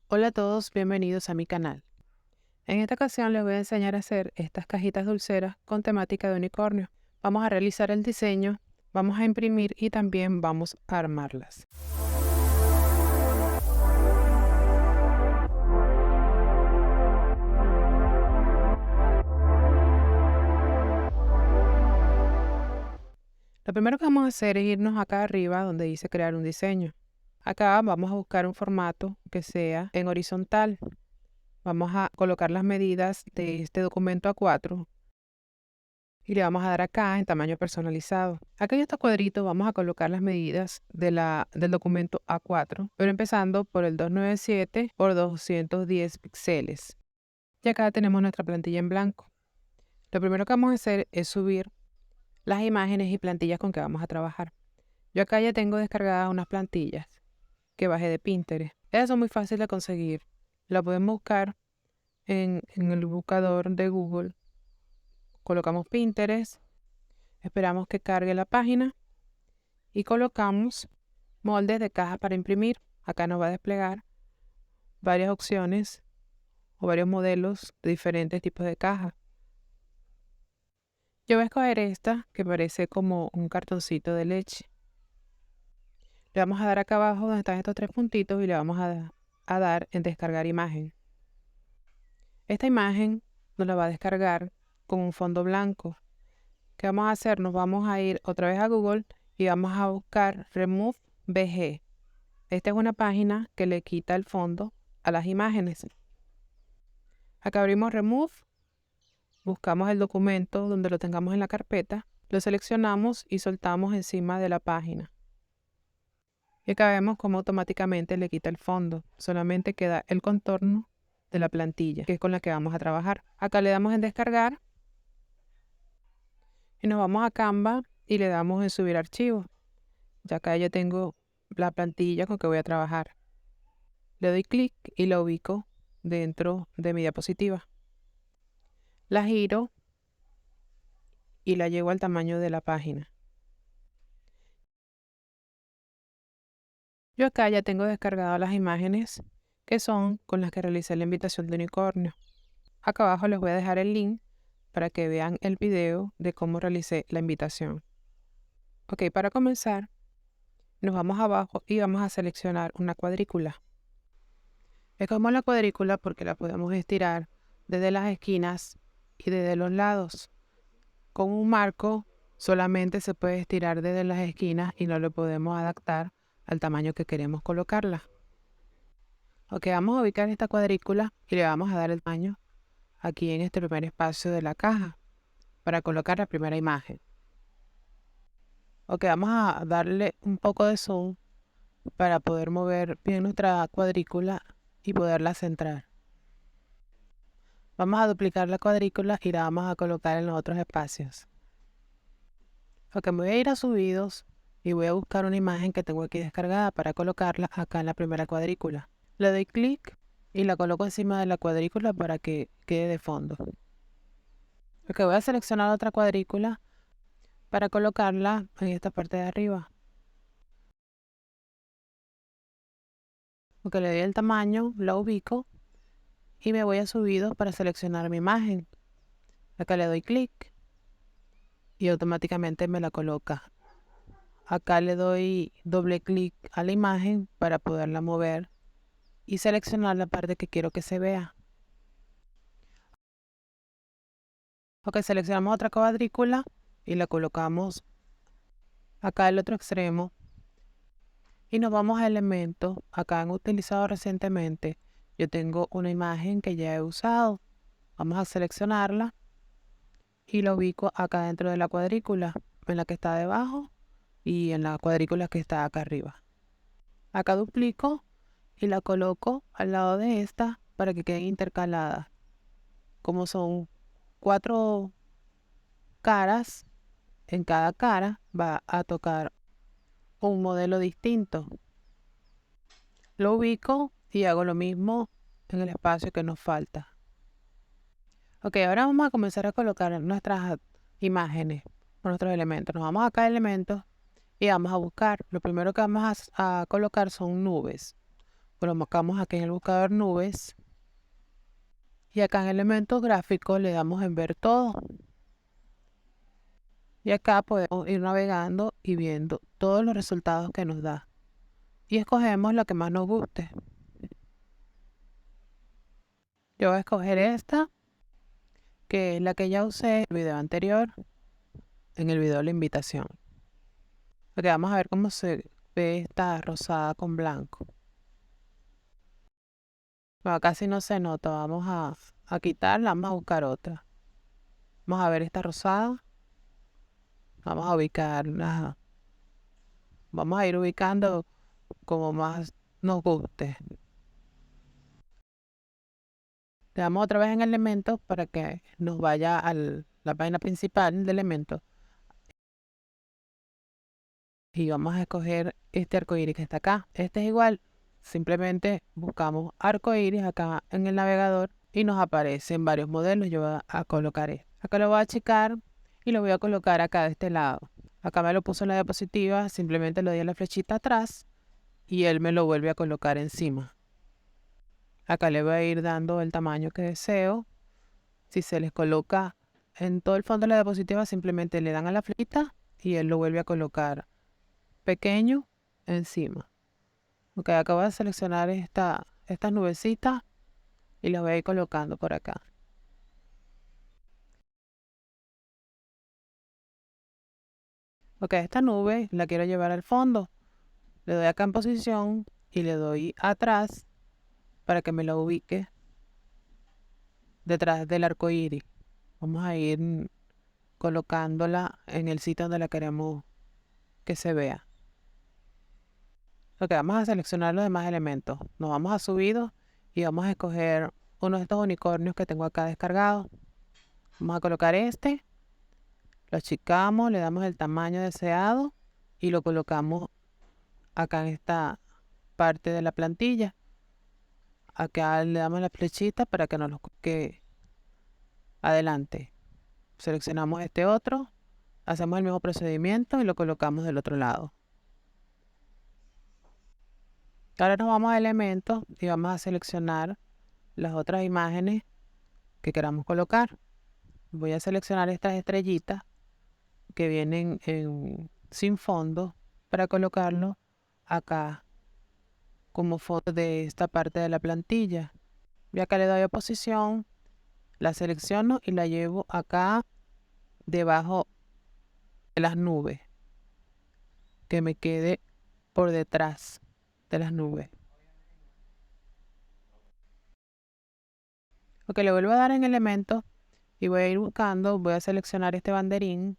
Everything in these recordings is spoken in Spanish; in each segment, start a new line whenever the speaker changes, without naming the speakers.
Hola a todos, bienvenidos a mi canal. En esta ocasión les voy a enseñar a hacer estas cajitas dulceras con temática de unicornio. Vamos a realizar el diseño, vamos a imprimir y también vamos a armarlas. Lo primero que vamos a hacer es irnos acá arriba donde dice crear un diseño. Acá vamos a buscar un formato que sea en horizontal. Vamos a colocar las medidas de este documento A4 y le vamos a dar acá en tamaño personalizado. Acá en este cuadrito vamos a colocar las medidas del documento A4, pero empezando por el 297 por 210 píxeles. Y acá tenemos nuestra plantilla en blanco. Lo primero que vamos a hacer es subir las imágenes y plantillas con que vamos a trabajar. Yo acá ya tengo descargadas unas plantillas que bajé de Pinterest. Ellas son muy fáciles de conseguir. La podemos buscar en el buscador de Google. Colocamos Pinterest. Esperamos que cargue la página y colocamos moldes de caja para imprimir. Acá nos va a desplegar varias opciones o varios modelos de diferentes tipos de caja. Yo voy a escoger esta que parece como un cartoncito de leche. Le vamos a dar acá abajo donde están estos tres puntitos y le vamos a dar en descargar imagen. Esta imagen nos la va a descargar con un fondo blanco. ¿Qué vamos a hacer? Nos vamos a ir otra vez a Google y vamos a buscar Remove VG. Esta es una página que le quita el fondo a las imágenes. Acá abrimos Remove, buscamos el documento donde lo tengamos en la carpeta, lo seleccionamos y soltamos encima de la página. Y acá vemos cómo automáticamente le quita el fondo. Solamente queda el contorno de la plantilla, que es con la que vamos a trabajar. Acá le damos en descargar y nos vamos a Canva y le damos en subir archivo. Ya acá ya tengo la plantilla con que voy a trabajar. Le doy clic y la ubico dentro de mi diapositiva. La giro y la llevo al tamaño de la página. Yo acá ya tengo descargadas las imágenes que son con las que realicé la invitación de unicornio. Acá abajo les voy a dejar el link para que vean el video de cómo realicé la invitación. Ok, para comenzar, nos vamos abajo y vamos a seleccionar una cuadrícula. Escogemos la cuadrícula porque la podemos estirar desde las esquinas y desde los lados. Con un marco solamente se puede estirar desde las esquinas y no lo podemos adaptar al tamaño que queremos colocarla. Ok, vamos a ubicar esta cuadrícula y le vamos a dar el tamaño aquí en este primer espacio de la caja para colocar la primera imagen. Ok, vamos a darle un poco de zoom para poder mover bien nuestra cuadrícula y poderla centrar. Vamos a duplicar la cuadrícula y la vamos a colocar en los otros espacios. Ok, me voy a ir a subidos y voy a buscar una imagen que tengo aquí descargada para colocarla acá en la primera cuadrícula. Le doy clic y la coloco encima de la cuadrícula para que quede de fondo. Ok, voy a seleccionar otra cuadrícula para colocarla en esta parte de arriba. Ok, le doy el tamaño, la ubico y me voy a subidos para seleccionar mi imagen. Acá le doy clic y automáticamente me la coloca. Acá le doy doble clic a la imagen para poderla mover y seleccionar la parte que quiero que se vea. Ok, seleccionamos otra cuadrícula y la colocamos acá al otro extremo y nos vamos a elementos. Acá han utilizado recientemente. Yo tengo una imagen que ya he usado. Vamos a seleccionarla y la ubico acá dentro de la cuadrícula, en la que está debajo y en la cuadrícula que está acá arriba. Acá duplico y la coloco al lado de esta para que queden intercaladas. Como son 4 caras, en cada cara va a tocar un modelo distinto. Lo ubico y hago lo mismo en el espacio que nos falta. Ok, ahora vamos a comenzar a colocar nuestras imágenes o nuestros elementos. Nos vamos acá a elementos y vamos a buscar. Lo primero que vamos a colocar son nubes. colocamos aquí en el buscador nubes. Y acá en elementos gráficos le damos en ver todo. Y acá podemos ir navegando y viendo todos los resultados que nos da. Y escogemos la que más nos guste. Yo voy a escoger esta, que es la que ya usé en el video anterior, en el video de la invitación. Porque vamos a ver cómo se ve esta rosada con blanco. Bueno, casi no se nota, vamos a quitarla, vamos a buscar otra. Vamos a ver esta rosada. Vamos a ubicarla. Vamos a ir ubicando como más nos guste. Le damos otra vez en elementos para que nos vaya a la página principal de elementos. Y vamos a escoger este arco iris que está acá. Este es igual. Simplemente buscamos arco iris acá en el navegador y nos aparecen varios modelos. Yo voy a colocar este. Acá lo voy a achicar y lo voy a colocar acá de este lado. Acá me lo puso en la diapositiva. Simplemente le doy a la flechita atrás y él me lo vuelve a colocar encima. Acá le voy a ir dando el tamaño que deseo. Si se les coloca en todo el fondo de la diapositiva, simplemente le dan a la flechita y él lo vuelve a colocar pequeño encima. Ok, acabo de seleccionar estas nubecitas y las voy a ir colocando por acá. Ok, esta nube la quiero llevar al fondo. Le doy acá en posición y le doy atrás para que me la ubique detrás del arco iris. Vamos a ir colocándola en el sitio donde la queremos que se vea. Ok, vamos a seleccionar los demás elementos. Nos vamos a subidos y vamos a escoger uno de estos unicornios que tengo acá descargados. Vamos a colocar este, lo achicamos, le damos el tamaño deseado y lo colocamos acá en esta parte de la plantilla. Acá le damos la flechita para que nos lo coloque adelante. Seleccionamos este otro, hacemos el mismo procedimiento y lo colocamos del otro lado. Ahora nos vamos a elementos y vamos a seleccionar las otras imágenes que queramos colocar. Voy a seleccionar estas estrellitas que vienen sin fondo para colocarlo acá como fondo de esta parte de la plantilla. Y acá le doy a posición, la selecciono y la llevo acá debajo de las nubes, que me quede por detrás de las nubes. Ok, le vuelvo a dar en elementos y voy a ir buscando, voy a seleccionar este banderín,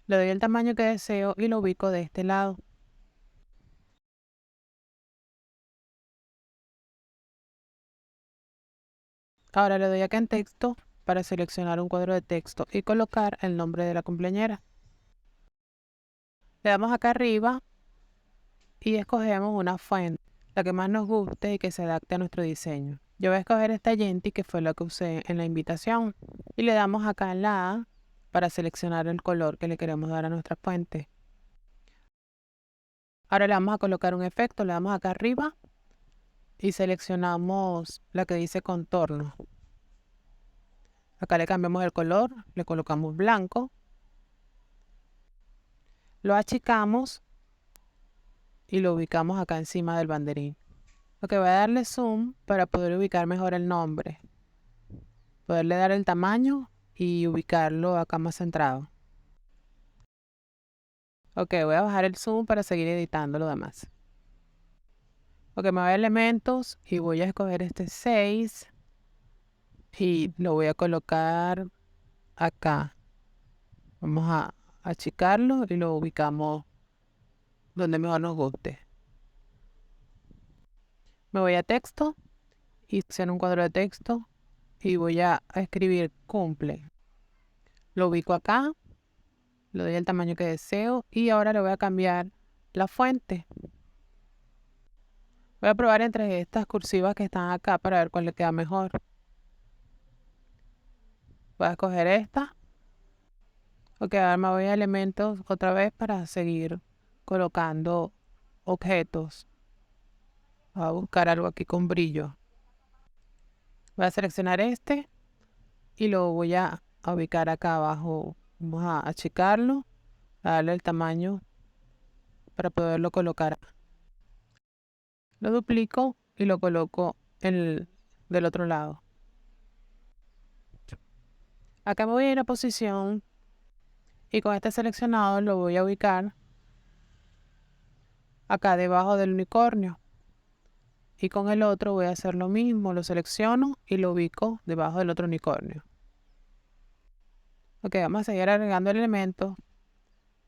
le doy el tamaño que deseo y lo ubico de este lado. Ahora le doy acá en texto para seleccionar un cuadro de texto y colocar el nombre de la cumpleañera. Le damos acá arriba y escogemos una fuente, la que más nos guste y que se adapte a nuestro diseño. Yo voy a escoger esta Yenti, que fue la que usé en la invitación, y le damos acá en la A para seleccionar el color que le queremos dar a nuestra fuente. Ahora le vamos a colocar un efecto, le damos acá arriba y seleccionamos la que dice contorno. Acá le cambiamos el color, le colocamos blanco, lo achicamos y lo ubicamos acá encima del banderín. Ok, voy a darle zoom para poder ubicar mejor el nombre. Poderle dar el tamaño y ubicarlo acá más centrado. Ok, voy a bajar el zoom para seguir editando lo demás. Ok, me voy a elementos y voy a escoger este 6 y lo voy a colocar acá. Vamos a achicarlo y lo ubicamos donde mejor nos guste. Me voy a texto y selecciono un cuadro de texto y voy a escribir cumple. Lo ubico acá, le doy el tamaño que deseo y ahora le voy a cambiar la fuente. Voy a probar entre estas cursivas que están acá para ver cuál le queda mejor. Voy a escoger esta. Ok, ahora me voy a elementos otra vez para seguir colocando objetos. Voy a buscar algo aquí con brillo. Voy a seleccionar este y lo voy a ubicar acá abajo. Vamos a achicarlo, a darle el tamaño para poderlo colocar. Lo duplico y lo coloco del otro lado. Acá me voy a ir a posición y con este seleccionado lo voy a ubicar acá debajo del unicornio. Y con el otro voy a hacer lo mismo, lo selecciono y lo ubico debajo del otro unicornio. Ok, vamos a seguir agregando el elemento.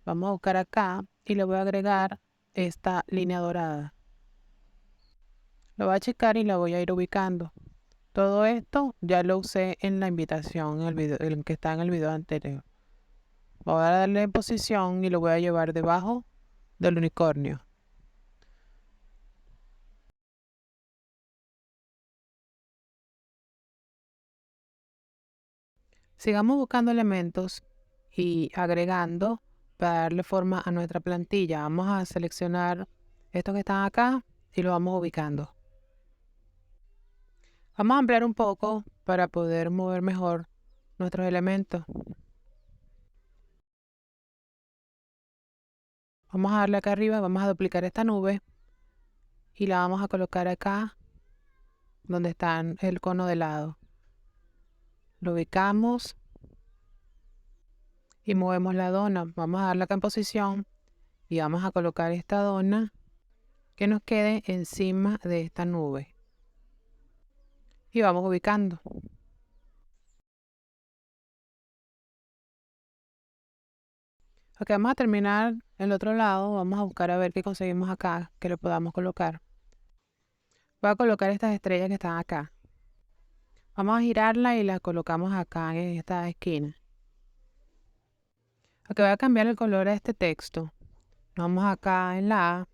Vamos a buscar acá y le voy a agregar esta línea dorada. Lo voy a achicar y la voy a ir ubicando. Todo esto ya lo usé en la invitación, en el video, el que está en el video anterior. Voy a darle posición y lo voy a llevar debajo del unicornio. Sigamos buscando elementos y agregando para darle forma a nuestra plantilla. Vamos a seleccionar estos que están acá y lo vamos ubicando. Vamos a ampliar un poco para poder mover mejor nuestros elementos. Vamos a darle acá arriba, vamos a duplicar esta nube y la vamos a colocar acá donde está el cono de lado. Lo ubicamos y movemos la dona. Vamos a darle acá en posición y vamos a colocar esta dona que nos quede encima de esta nube. Y vamos ubicando. Ok, vamos a terminar el otro lado. Vamos a buscar a ver qué conseguimos acá que le podamos colocar. Voy a colocar estas estrellas que están acá. Vamos a girarla y la colocamos acá en esta esquina. Ok, voy a cambiar el color a este texto. Vamos acá en la A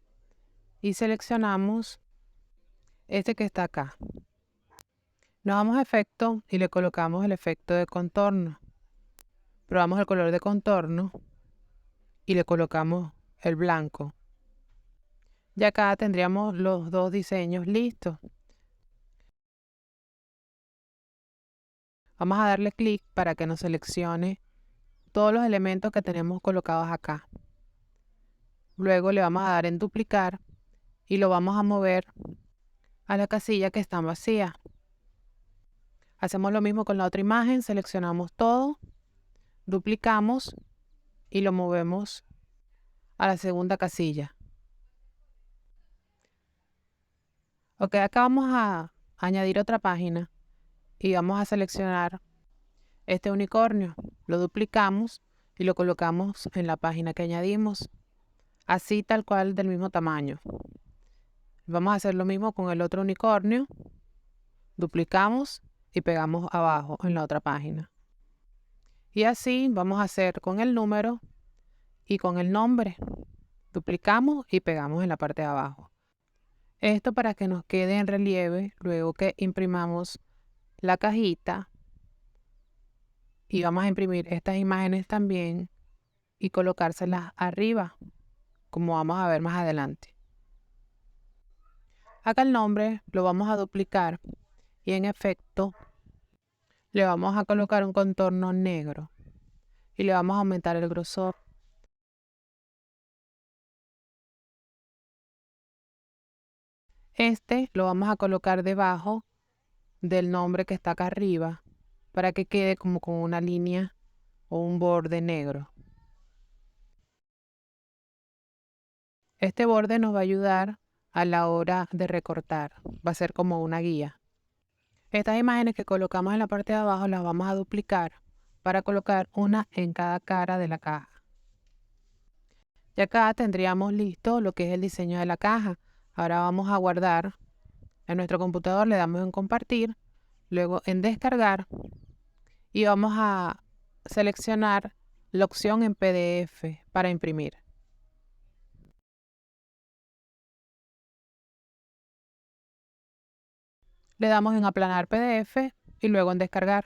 y seleccionamos este que está acá. Nos vamos a efecto y le colocamos el efecto de contorno. Probamos el color de contorno y le colocamos el blanco. Y acá tendríamos los dos diseños listos. Vamos a darle clic para que nos seleccione todos los elementos que tenemos colocados acá. Luego le vamos a dar en duplicar y lo vamos a mover a la casilla que está vacía. Hacemos lo mismo con la otra imagen, seleccionamos todo, duplicamos y lo movemos a la segunda casilla. Ok, acá vamos a añadir otra página y vamos a seleccionar este unicornio. Lo duplicamos y lo colocamos en la página que añadimos, así tal cual del mismo tamaño. Vamos a hacer lo mismo con el otro unicornio. Duplicamos y pegamos abajo en la otra página. Y así vamos a hacer con el número y con el nombre. Duplicamos y pegamos en la parte de abajo. Esto para que nos quede en relieve luego que imprimamos la cajita. Y vamos a imprimir estas imágenes también y colocárselas arriba, como vamos a ver más adelante. Acá el nombre lo vamos a duplicar y en efecto le vamos a colocar un contorno negro y le vamos a aumentar el grosor. Este lo vamos a colocar debajo del nombre que está acá arriba para que quede como con una línea o un borde negro. Este borde nos va a ayudar a la hora de recortar. Va a ser como una guía. Estas imágenes que colocamos en la parte de abajo las vamos a duplicar para colocar una en cada cara de la caja. Y acá tendríamos listo lo que es el diseño de la caja. Ahora vamos a guardar en nuestro computador, le damos en compartir, luego en descargar y vamos a seleccionar la opción en PDF para imprimir. Le damos en aplanar PDF y luego en descargar.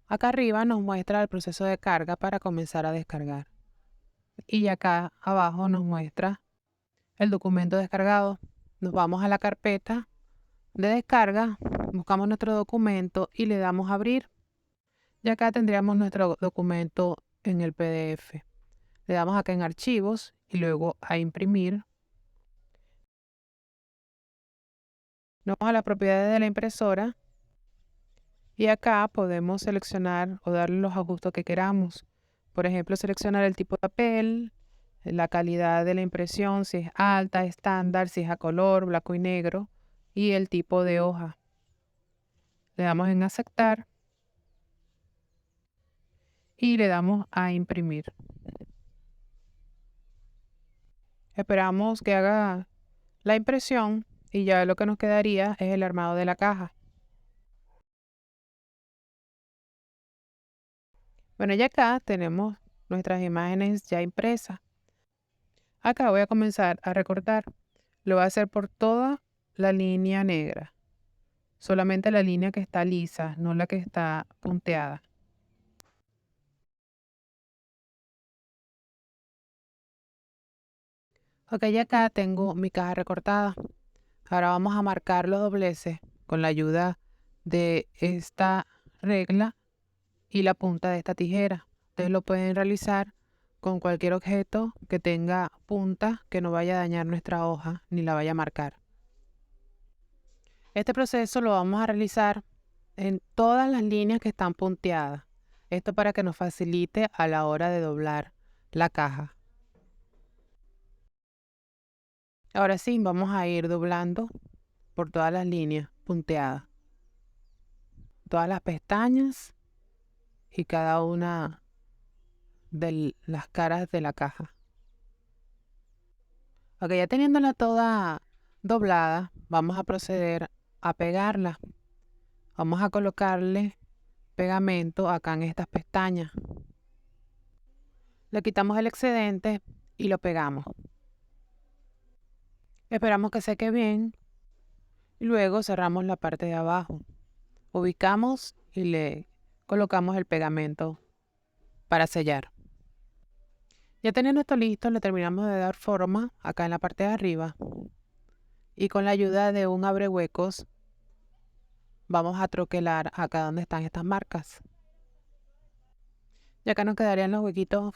Acá arriba nos muestra el proceso de carga para comenzar a descargar. y acá abajo nos muestra el documento descargado. Nos vamos a la carpeta de descarga, buscamos nuestro documento y le damos a abrir. Y acá tendríamos nuestro documento en el PDF. Le damos acá en archivos y luego a imprimir. Nos vamos a las propiedades de la impresora y acá podemos seleccionar o darle los ajustes que queramos. Por ejemplo, seleccionar el tipo de papel, la calidad de la impresión, si es alta, estándar, si es a color, blanco y negro, y el tipo de hoja. Le damos en aceptar y le damos a imprimir. Esperamos que haga la impresión y ya lo que nos quedaría es el armado de la caja. Bueno, ya acá tenemos nuestras imágenes ya impresas. Acá voy a comenzar a recortar. Lo voy a hacer por toda la línea negra. Solamente la línea que está lisa, no la que está punteada. Ok, ya acá tengo mi caja recortada. Ahora vamos a marcar los dobleces con la ayuda de esta regla y la punta de esta tijera. Ustedes lo pueden realizar con cualquier objeto que tenga punta que no vaya a dañar nuestra hoja ni la vaya a marcar. Este proceso lo vamos a realizar en todas las líneas que están punteadas. Esto para que nos facilite a la hora de doblar la caja. Ahora sí, vamos a ir doblando por todas las líneas punteadas. Todas las pestañas y cada una de las caras de la caja. Ok, ya teniéndola toda doblada, vamos a proceder a pegarla. Vamos a colocarle pegamento acá en estas pestañas. Le quitamos el excedente y lo pegamos. Esperamos que seque bien y luego cerramos la parte de abajo. Ubicamos y le colocamos el pegamento para sellar. Ya teniendo esto listo, le terminamos de dar forma acá en la parte de arriba y con la ayuda de un abrehuecos vamos a troquelar acá donde están estas marcas. Y acá nos quedarían los huequitos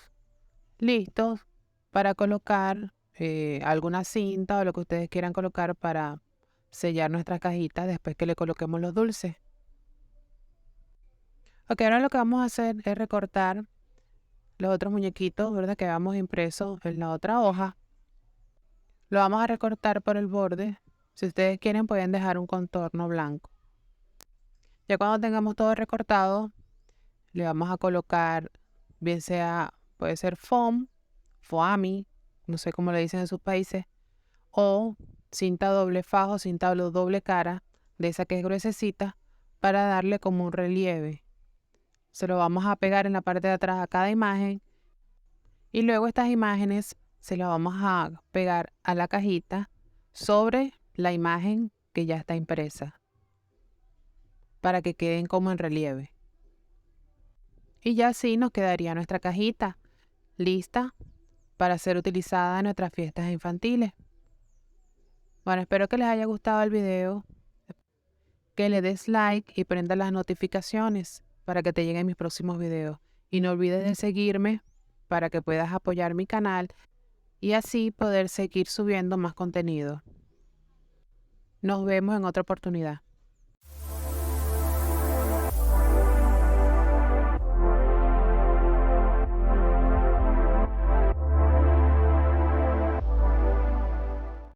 listos para colocar alguna cinta o lo que ustedes quieran colocar para sellar nuestra cajita después que le coloquemos los dulces. Ok, ahora lo que vamos a hacer es recortar los otros muñequitos, ¿verdad? Que habíamos impreso en la otra hoja. Lo vamos a recortar por el borde. Si ustedes quieren pueden dejar un contorno blanco. Ya cuando tengamos todo recortado, le vamos a colocar, bien sea, puede ser foam, foami, no sé cómo le dicen en sus países, o cinta doble fajo, cinta doble cara, de esa que es gruesecita, para darle como un relieve. Se lo vamos a pegar en la parte de atrás a cada imagen y luego estas imágenes se las vamos a pegar a la cajita sobre la imagen que ya está impresa para que queden como en relieve. Y ya así nos quedaría nuestra cajita lista para ser utilizada en nuestras fiestas infantiles. Bueno, espero que les haya gustado el video, que le des like y prenda las notificaciones para que te lleguen mis próximos videos. Y no olvides de seguirme para que puedas apoyar mi canal y así poder seguir subiendo más contenido. Nos vemos en otra oportunidad.